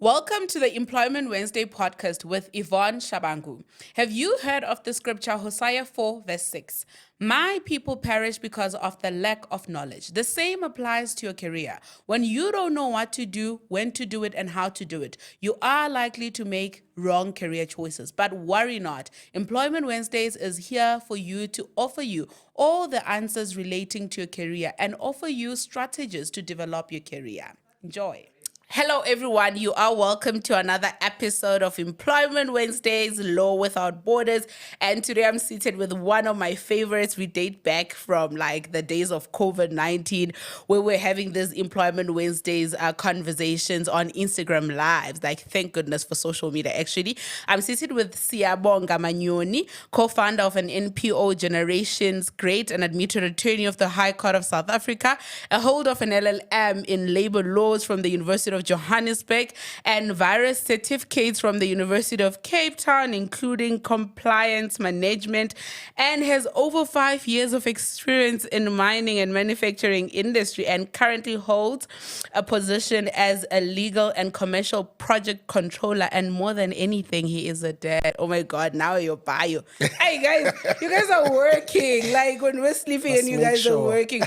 Welcome to the Employment Wednesday podcast with Yvonne Shabangu. Have you heard of the scripture Hosea 4 verse 6? My people perish because of the lack of knowledge. The same applies to your career. When you don't know what to do, when to do it, and how to do it, you are likely to make wrong career choices. But worry not. Employment Wednesdays is here for you to offer you all the answers relating to your career and offer you strategies to develop your career. Enjoy. Hello, everyone. You are welcome to another episode of Employment Wednesdays, Law Without Borders. And today I'm seated with one of my favorites. We date back from like the days of COVID-19, where we're having these Employment Wednesdays conversations on Instagram Lives. Like, thank goodness for social media, actually. I'm seated with Siyabonga Manyoni, co-founder of an NPO Generations Great and admitted attorney of the High Court of South Africa, a holder of an LLM in labor laws from the University of Johannesburg, and various certificates from the University of Cape Town, including compliance management, and has over 5 years of experience in mining and manufacturing industry, and currently holds a position as a legal and commercial project controller. And more than anything, he is a dad. Oh my God, now your bio. Hey guys, you guys are working. Like when we're sleeping and you guys are working.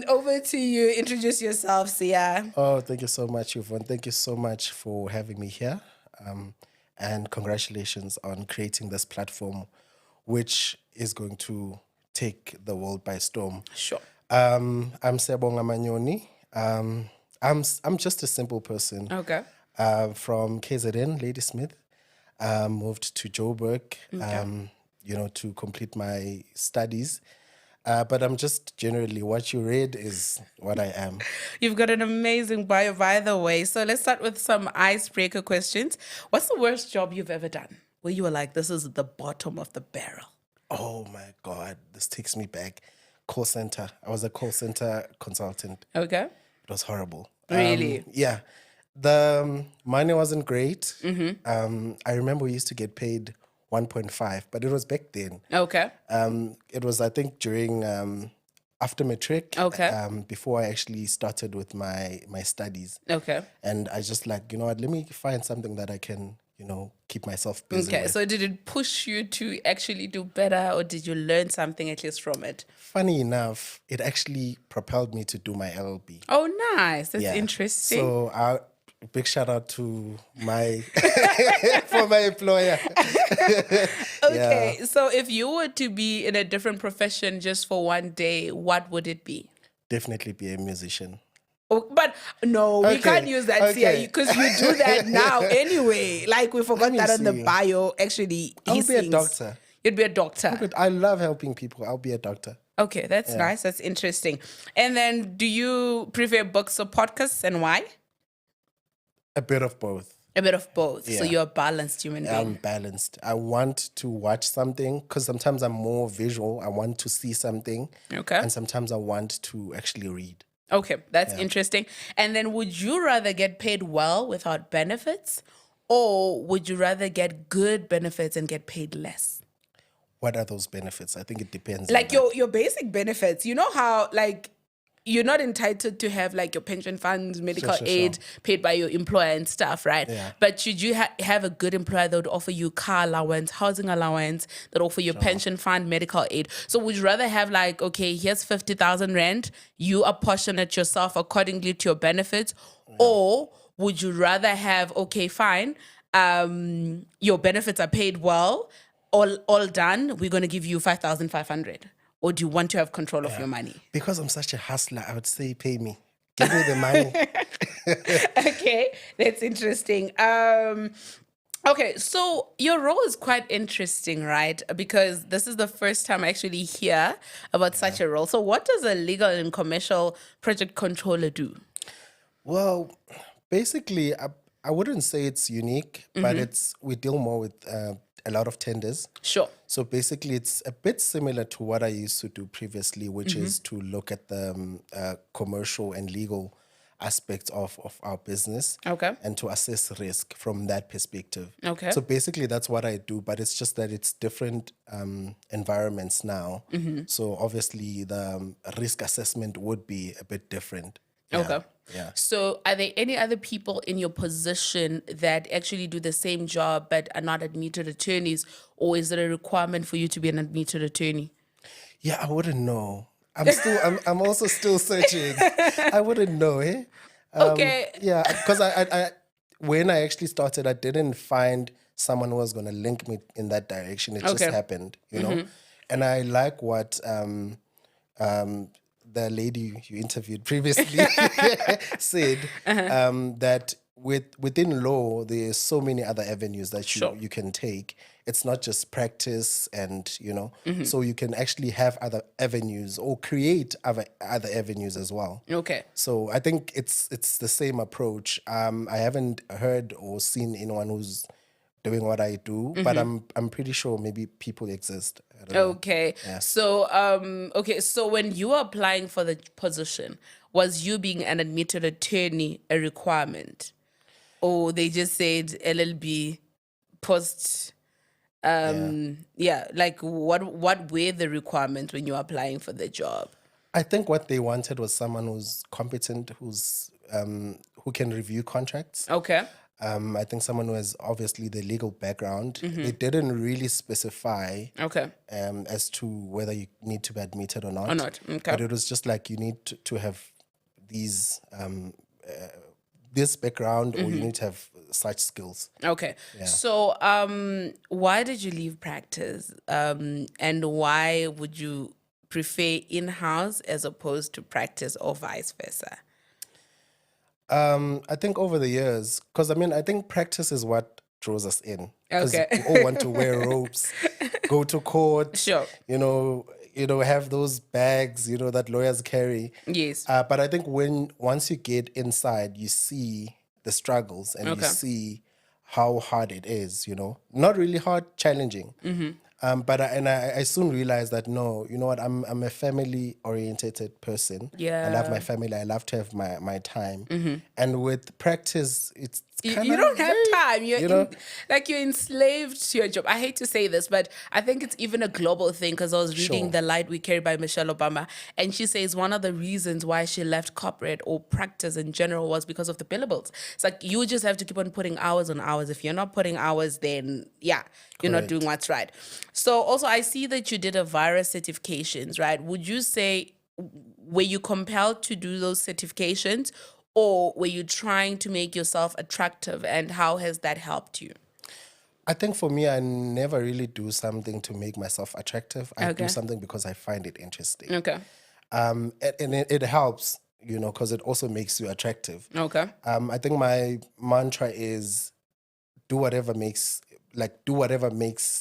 Over to you. Introduce yourself, Sia. Oh, thank you so much, Yvonne. Thank you so much for having me here. And congratulations on creating this platform, which is going to take the world by storm. Sure. I'm Siyabonga Manyoni. I'm just a simple person. Okay. From KZN, Ladysmith. Moved to Joburg, to complete my studies. But I'm just generally, what you read is what I am. You've got an amazing bio, by the way. So let's start with some icebreaker questions. What's the worst job you've ever done where you were like, this is the bottom of the barrel? Oh my God, this takes me back. Call center. I was a call center consultant. Okay. It was horrible. Really? Yeah. The money wasn't great. I remember we used to get paid 1.5, but it was back then. Okay. It was, I think, during after matric. Okay. Before I actually started with my studies. Okay. And I just like, you know what, let me find something that I can, keep myself busy Okay. with. So did it push you to actually do better, or did you learn something at least from it? Funny enough, it actually propelled me to do my LLB. Oh, nice. That's Yeah. interesting. So big shout out to my for my employer. Okay. So if you were to be in a different profession just for one day, what would it be? Definitely be a musician. Oh, but no, we Okay, can't use that okay. because you do that now anyway. Like we forgot me that on the see. bio. Actually, he I'll be a sings. doctor. You'd be a doctor. But I love helping people. I'll be a doctor. Okay, that's nice. That's interesting. And then, do you prefer books or podcasts, and why? A bit of both. A bit of both. So Yeah. you're a balanced human being. I'm balanced. I want to watch something because sometimes I'm more visual. I want to see something. Okay. And sometimes I want to actually read. Okay, that's interesting. And then, would you rather get paid well without benefits, or would you rather get good benefits and get paid less? What are those benefits? I think it depends. Like on your basic benefits. You know how like you're not entitled to have like your pension funds, medical Sure. aid paid by your employer and stuff, right? Yeah. But should you have a good employer that would offer you car allowance, housing allowance, that offer you pension fund, medical aid? So would you rather have like, okay, here's 50,000 rand, you apportion it yourself accordingly to your benefits, or would you rather have, okay, fine, your benefits are paid well, all done, we're going to give you 5,500? Or do you want to have control of your money? Because I'm such a hustler, I would say pay me. Give me the money. Okay, that's interesting. Okay, so your role is quite interesting, right? Because this is the first time I actually hear about such a role. So what does a legal and commercial project controller do? Well, basically, I wouldn't say it's unique, but we deal more with a lot of tenders. Sure. So basically, it's a bit similar to what I used to do previously, which is to look at the commercial and legal aspects of our business. Okay. And to assess risk from that perspective. Okay. So basically, that's what I do, but it's just that it's different environments now. So obviously, the risk assessment would be a bit different. Yeah. Okay. Yeah. So are there any other people in your position that actually do the same job but are not admitted attorneys, or is it a requirement for you to be an admitted attorney? Yeah, I wouldn't know. I'm also still searching. I wouldn't know, eh? Okay. Yeah, because when I actually started, I didn't find someone who was going to link me in that direction. It just Okay. happened, you know? And I like what the lady you interviewed previously said, that within law, there's so many other avenues that Sure. you can take. It's not just practice and, so you can actually have other avenues or create other avenues as well. Okay. So I think it's the same approach. I haven't heard or seen anyone who's doing what I do, but I'm pretty sure maybe people exist. I don't know. Okay. Yeah. So so when you were applying for the position, was you being an admitted attorney a requirement? Or they just said LLB post like what were the requirements when you were applying for the job? I think what they wanted was someone who's competent, who can review contracts. Okay. I think someone who has obviously the legal background. They didn't really specify Okay. as to whether you need to be admitted or not. Or not. Okay. But it was just like you need to have these this background, or you need to have such skills. Okay. So why did you leave practice? And why would you prefer in-house as opposed to practice, or vice versa? I think over the years, because I think practice is what draws us in. Because Okay. we all want to wear robes, go to court, Sure. have those bags, that lawyers carry. Yes. But I think once you get inside, you see the struggles and you see how hard it is, not really hard, challenging. But I soon realized that no, you know what, I'm a family oriented person. I love my family. I love to have my time. And with practice, it's kind You of don't have time. you're You're enslaved to your job. I hate to say this, but I think it's even a global thing, because I was reading Sure. The Light We Carry by Michelle Obama, and she says one of the reasons why she left corporate or practice in general was because of the billables. It's like you just have to keep on putting hours on hours. If you're not putting hours, then you're not Correct. doing what's right. So also I see that you did a virus certifications, right? Would you say, were you compelled to do those certifications, or were you trying to make yourself attractive, and how has that helped you? I think for me, I never really do something to make myself attractive. I do Okay. something because I find it interesting. Okay. And it helps, because it also makes you attractive. Okay. I think my mantra is do whatever makes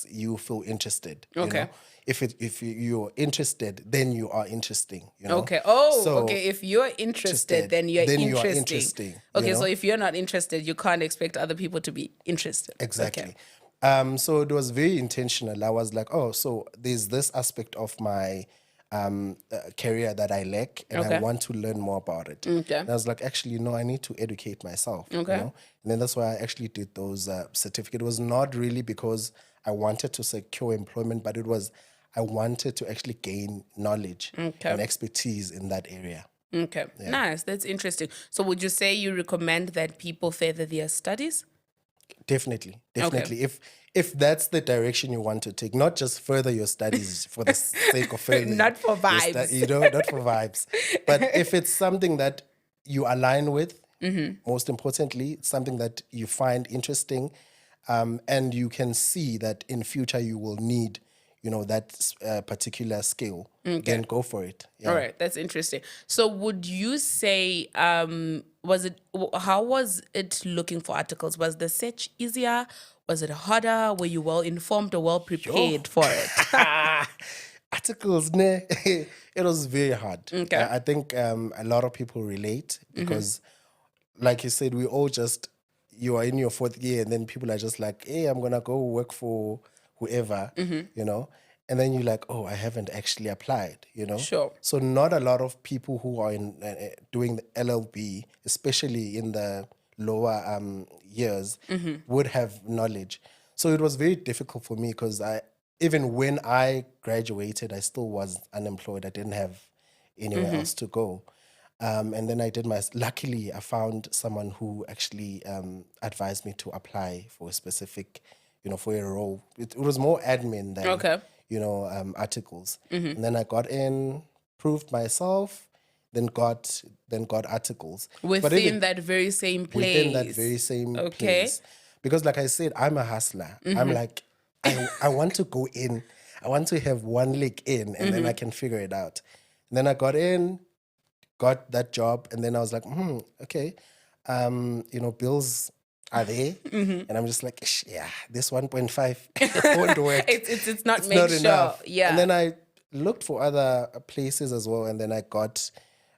you feel interested. Okay. If you're interested, then you are interesting. Okay. Oh, So, okay. If you're interested, then you're then you are interesting. interesting, Okay, you know? so if you're not interested, you can't expect other people to be interested. Exactly. Okay. So it was very intentional. I was like, oh, so there's this aspect of my career that I lack, and Okay. I want to learn more about it. Okay. And I was like, actually, no, I need to educate myself. Okay. And then that's why I actually did those certificates. It was not really because I wanted to secure employment, but it was I wanted to actually gain knowledge and expertise in that area. Okay. Nice. That's interesting. So would you say you recommend that people further their studies? Definitely. If that's the direction you want to take, not just further your studies for the sake of furthering Not for your vibes. not for vibes. But if it's something that you align with, most importantly, it's something that you find interesting, and you can see that in future you will need, that particular skill, then go for it. Yeah. All right, that's interesting. So would you say, how was it looking for articles? Was the search easier? Was it harder? Were you well informed or well prepared for it? Articles, ne? It was very hard. Okay. I think a lot of people relate because, like you said, you are in your fourth year, and then people are just like, hey, I'm going to go work for whoever, and then you're like, oh, I haven't actually applied, Sure. So not a lot of people who are doing the LLB, especially in the lower years, would have knowledge. So it was very difficult for me because even when I graduated, I still was unemployed. I didn't have anywhere else to go. And then I did luckily, I found someone who actually advised me to apply for a specific, for a role. It was more admin than, Okay. articles. And then I got in, proved myself, then got articles. But Within that very same place. within that very same place. Because like I said, I'm a hustler. I'm like, I want to go in. I want to have one leg in and then I can figure it out. And then I got in, got that job, and then I was like, okay, bills are there. And I'm just like, yeah, this 1.5 won't work. It's not It's make not sure. enough. Yeah. And then I looked for other places as well, and then I got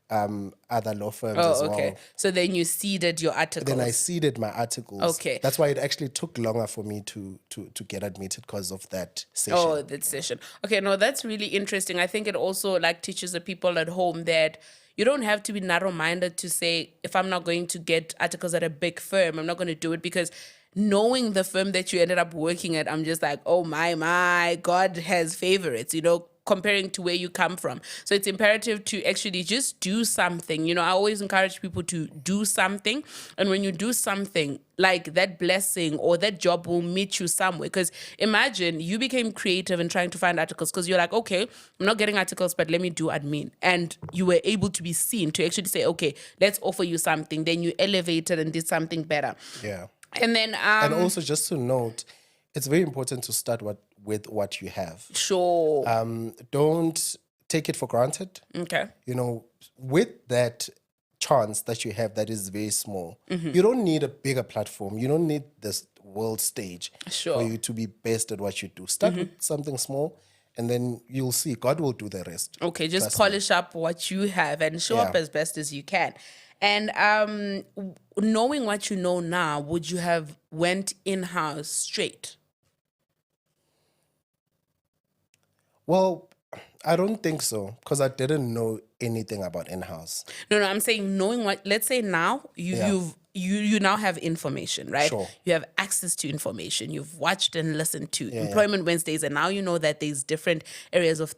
other law firms as well. Okay. So then you seeded your articles. Then I seeded my articles. Okay. That's why it actually took longer for me to get admitted because of that session. Oh, that session. Okay, no, that's really interesting. I think it also teaches the people at home that you don't have to be narrow-minded to say, if I'm not going to get articles at a big firm, I'm not going to do it, because knowing the firm that you ended up working at, I'm just like, oh my, God has favorites, comparing to where you come from. So it's imperative to actually just do something. I always encourage people to do something. And when you do something, like that blessing or that job will meet you somewhere. Because imagine you became creative in trying to find articles because you're like, okay, I'm not getting articles, but let me do admin. And you were able to be seen to actually say, okay, let's offer you something. Then you elevated and did something better. Yeah. And then and also just to note, it's very important to start with what you have. Sure. Don't take it for granted. Okay. With that chance that you have that is very small, you don't need a bigger platform. You don't need this world stage for you to be best at what you do. Start with something small, and then you'll see God will do the rest. Okay, just polish up what you have and show up as best as you can. And knowing what you know now, would you have went in-house straight? Well, I don't think so, because I didn't know anything about in-house. No, I'm saying knowing what. Let's say now you now have information, right? Sure. You have access to information. You've watched and listened to Employment Wednesdays, and now you know that there's different areas of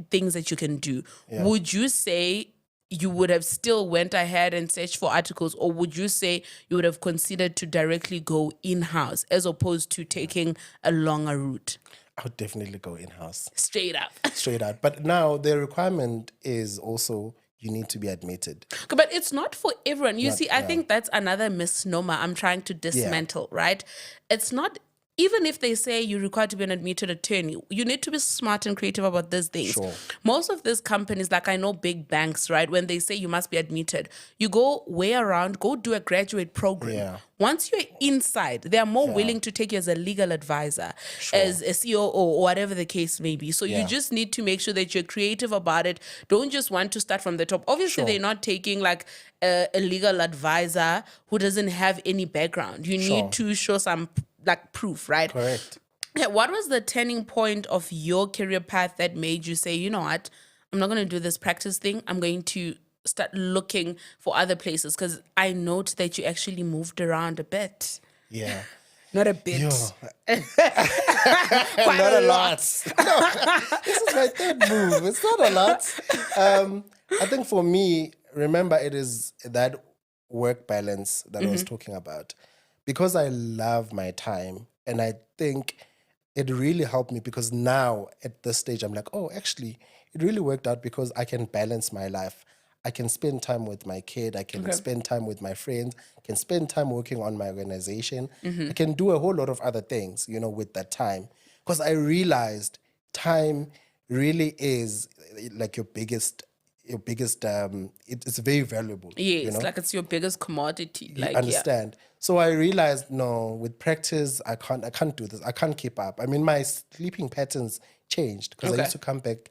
things that you can do. Yeah. Would you say you would have still went ahead and searched for articles, or would you say you would have considered to directly go in-house as opposed to taking a longer route? I would definitely go in-house. Straight up. Straight out. But now the requirement is also you need to be admitted. But it's not for everyone. You see, I think that's another misnomer I'm trying to dismantle, right? It's not, even if they say you're required to be an admitted attorney, you need to be smart and creative about these things. Sure. Most of these companies, like I know big banks, right, when they say you must be admitted, you go way around, go do a graduate program. Yeah. Once you're inside, they are more willing to take you as a legal advisor, as a COO, or whatever the case may be. So you just need to make sure that you're creative about it. Don't just want to start from the top. Obviously, they're not taking like a legal advisor who doesn't have any background. You need to show some like proof, right? Correct. Yeah, what was the turning point of your career path that made you say, you know what, I'm not going to do this practice thing. I'm going to start looking for other places? Because I note that you actually moved around a bit. Yeah. Not a bit. Quite Not a lot. No, this is my third move. It's not a lot. I think for me, remember, it is that work balance that I was talking about. Because I love my time, and I think it really helped me, because now at this stage, I'm like, oh, actually, it really worked out because I can balance my life. I can spend time with my kid. I can spend time with my friends. I can spend time working on my organization. I can do a whole lot of other things, with that time. Because I realized time really is like your biggest, it's very valuable. Yes, like it's your biggest commodity. You understand? So I realized, no, with practice, I can't do this. I can't keep up. I mean, my sleeping patterns changed, because I used to come back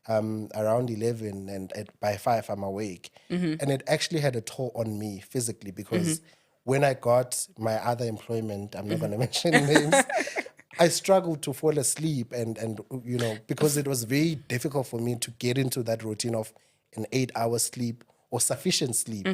around 11, and by 5 I'm awake. And it actually had a toll on me physically, because when I got my other employment, I'm not going to mention names, I struggled to fall asleep, and because it was very difficult for me to get into that routine of an 8-hour sleep or sufficient sleep,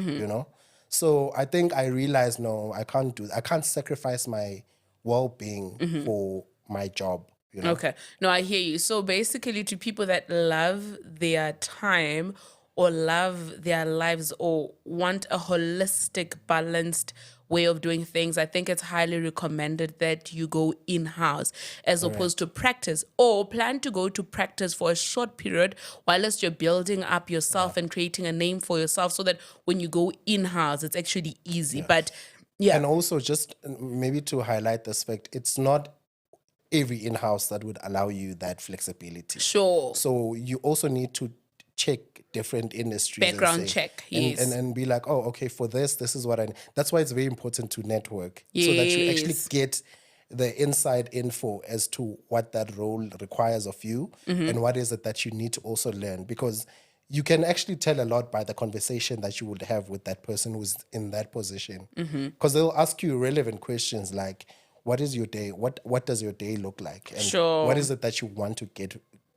So I think I realized, no, I can't sacrifice my well-being for my job. Okay. No, I hear you. So basically, to people that love their time, or love their lives or want a holistic, balanced way of doing things, I think it's highly recommended that you go in-house as opposed to practice, or plan to go to practice for a short period whilst you're building up yourself and creating a name for yourself, so that when you go in-house, it's actually easy. But yeah. And also, just maybe to highlight this fact, it's not every in-house that would allow you that flexibility. Sure. So you also need to check different industries. Background and say, check, yes. And be like, oh, okay, for this is what I need. That's why it's very important to network. So that you actually Yes. get the inside info as to what that role requires of you and what is it that you need to also learn. Because you can actually tell a lot by the conversation that you would have with that person who's in that position. Because they'll ask you relevant questions like, what is your day? What does your day look like? And Sure. what is it that you want to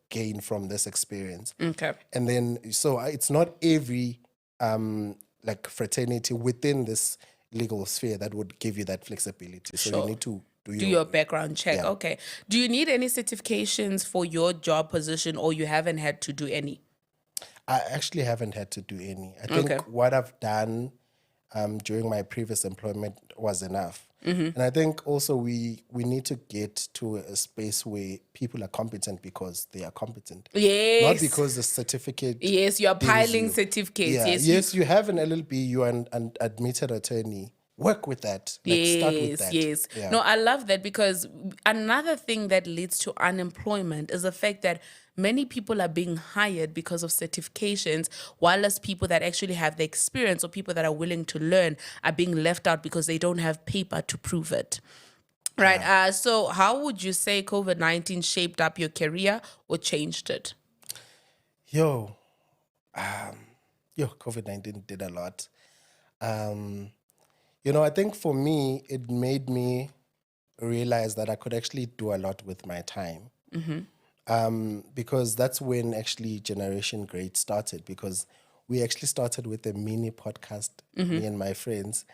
gain from this experience? Okay. And then, so it's not every like fraternity within this legal sphere that would give you that flexibility. So Sure. you need to do your background check. Yeah. Okay. Do you need any certifications for your job position, or you haven't had to do any? I actually haven't had to do any. I think what I've done during my previous employment was enough. And I think also we need to get to a space where people are competent because they are competent. Yes. Not because the certificate. Yes, you're brings piling you. certificates. Yeah. Yes. You have an LLB, you're an admitted attorney. Work with that. Like, start with that. Yes. Yeah. No, I love that, because another thing that leads to unemployment is the fact that many people are being hired because of certifications, whilst people that actually have the experience or people that are willing to learn are being left out because they don't have paper to prove it. Right. So how would you say COVID-19 shaped up your career or changed it? COVID-19 did a lot. I think for me, it made me realize that I could actually do a lot with my time. Because that's when actually Generation Great started, because we actually started with a mini podcast, me and my friends,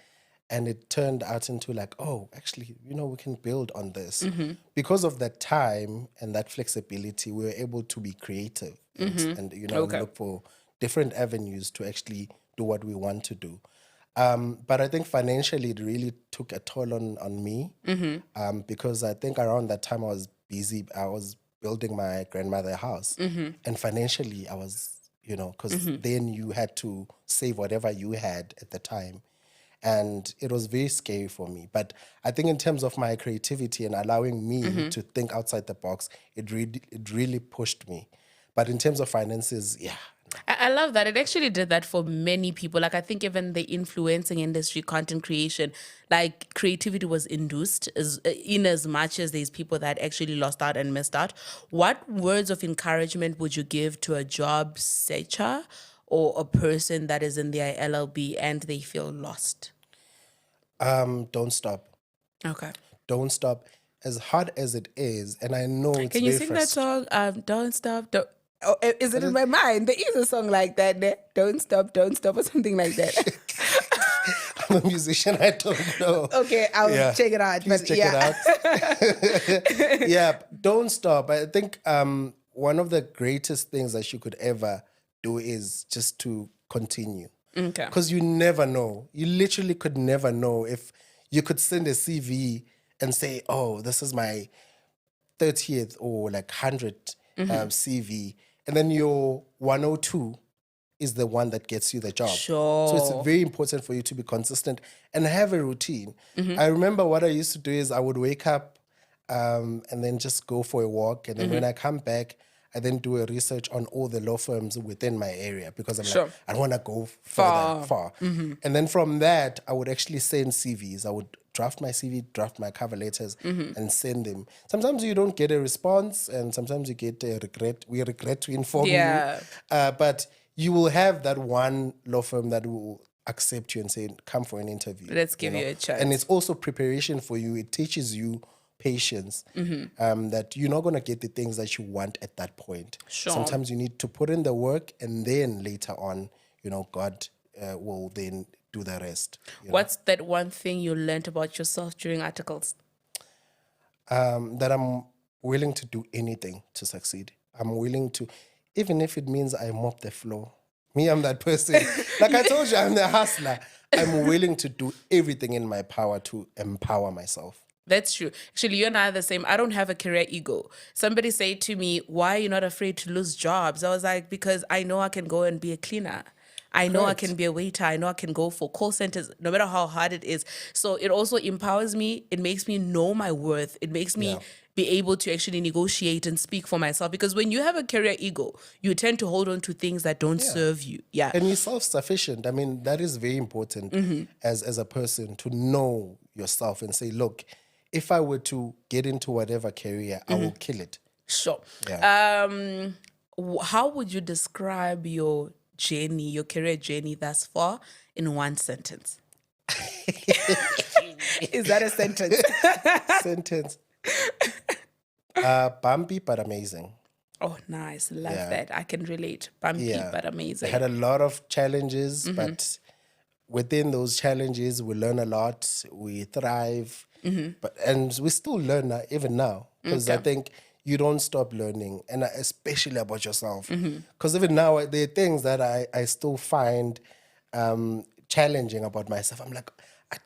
and it turned out into like, oh, actually, we can build on this. Because of that time and that flexibility, we were able to be creative and look for different avenues to actually do what we want to do. But I think financially it really took a toll on me because I think around that time I was busy. I was building my grandmother's house. And financially I was, because then you had to save whatever you had at the time. And it was very scary for me. But I think in terms of my creativity and allowing me to think outside the box, it really pushed me. But in terms of finances, yeah. I love that. It actually did that for many people. Like, I think even the influencing industry, content creation, like creativity was induced in as much as there's people that actually lost out and missed out. What words of encouragement would you give to a job searcher or a person that is in their LLB and they feel lost? Don't stop. Okay. Don't stop. As hard as it is, and I know it's Can you very sing that song? Don't stop. Don't. Oh, is it in my mind? There is a song like that. Don't stop, or something like that. I'm a musician. I don't know. Okay, I'll check it out. Please check it out. Yeah, don't stop. I think one of the greatest things that you could ever do is just to continue. Okay. Because you never know. You literally could never know if you could send a CV and say, oh, this is my 30th or like 100th CV. And then your 102 is the one that gets you the job. Sure. So it's very important for you to be consistent and have a routine. I remember what I used to do is I would wake up and then just go for a walk. And then when I come back, I then do a research on all the law firms within my area because I'm like, I don't want to go far. And then from that, I would actually send CVs. I would draft my CV, draft my cover letters, and send them. Sometimes you don't get a response, and sometimes you get a regret. We regret to inform you. But you will have that one law firm that will accept you and say, come for an interview. Let's give you a chance. And it's also preparation for you. It teaches you patience, that you're not going to get the things that you want at that point. Sometimes you need to put in the work, and then later on, God will then do the rest. What's that one thing you learned about yourself during articles? That I'm willing to do anything to succeed. I'm willing to, even if it means I mop the floor, Me, I'm that person. Like I told you, I'm the hustler. I'm willing to do everything in my power to empower myself. That's true. Actually, you and I are the same. I don't have a career ego. Somebody said to me, "Why are you not afraid to lose jobs?" I was like, because I know I can go and be a cleaner. I know I Correct. can be a waiter. I know I can go for call centers, no matter how hard it is. So it also empowers me. It makes me know my worth. It makes me Yeah. be able to actually negotiate and speak for myself. Because when you have a career ego, you tend to hold on to things that don't Yeah. serve you. Yeah. And you're self-sufficient. I mean, that is very important as a person to know yourself and say, look, if I were to get into whatever career, I will kill it. Sure. Yeah. How would you describe your journey, your career journey thus far in one sentence? Is that a sentence? Sentence. Bumpy but amazing. Oh, nice. Love Yeah. that. I can relate. Bumpy, Yeah. but I amazing. had a lot of challenges, but within those challenges, we learn a lot. We thrive, and we still learn even now because I think you don't stop learning, and especially about yourself. Because even now, there are things that I still find challenging about myself. I'm like, I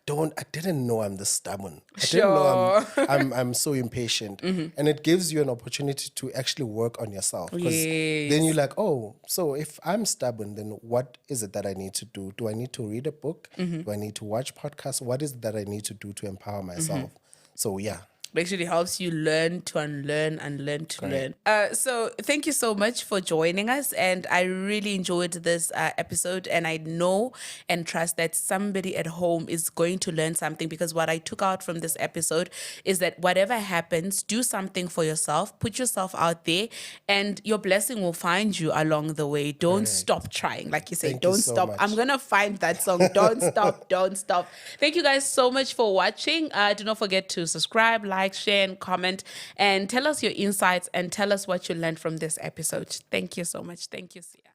didn't know I'm this stubborn. I didn't know I'm so impatient. And it gives you an opportunity to actually work on yourself. Because then you're like, oh, so if I'm stubborn, then what is it that I need to do? Do I need to read a book? Do I need to watch podcasts? What is it that I need to do to empower myself? So yeah. It actually helps you learn to unlearn and learn to learn. So thank you so much for joining us. And I really enjoyed this episode. And I know and trust that somebody at home is going to learn something, because what I took out from this episode is that whatever happens, do something for yourself, put yourself out there, and your blessing will find you along the way. Don't stop trying. Like you say, Thank you don't so stop. much. I'm going to find that song. Don't stop. Don't stop. Thank you guys so much for watching. Do not forget to subscribe, like, share, and comment, and tell us your insights and tell us what you learned from this episode. Thank you so much. Thank you, Sia.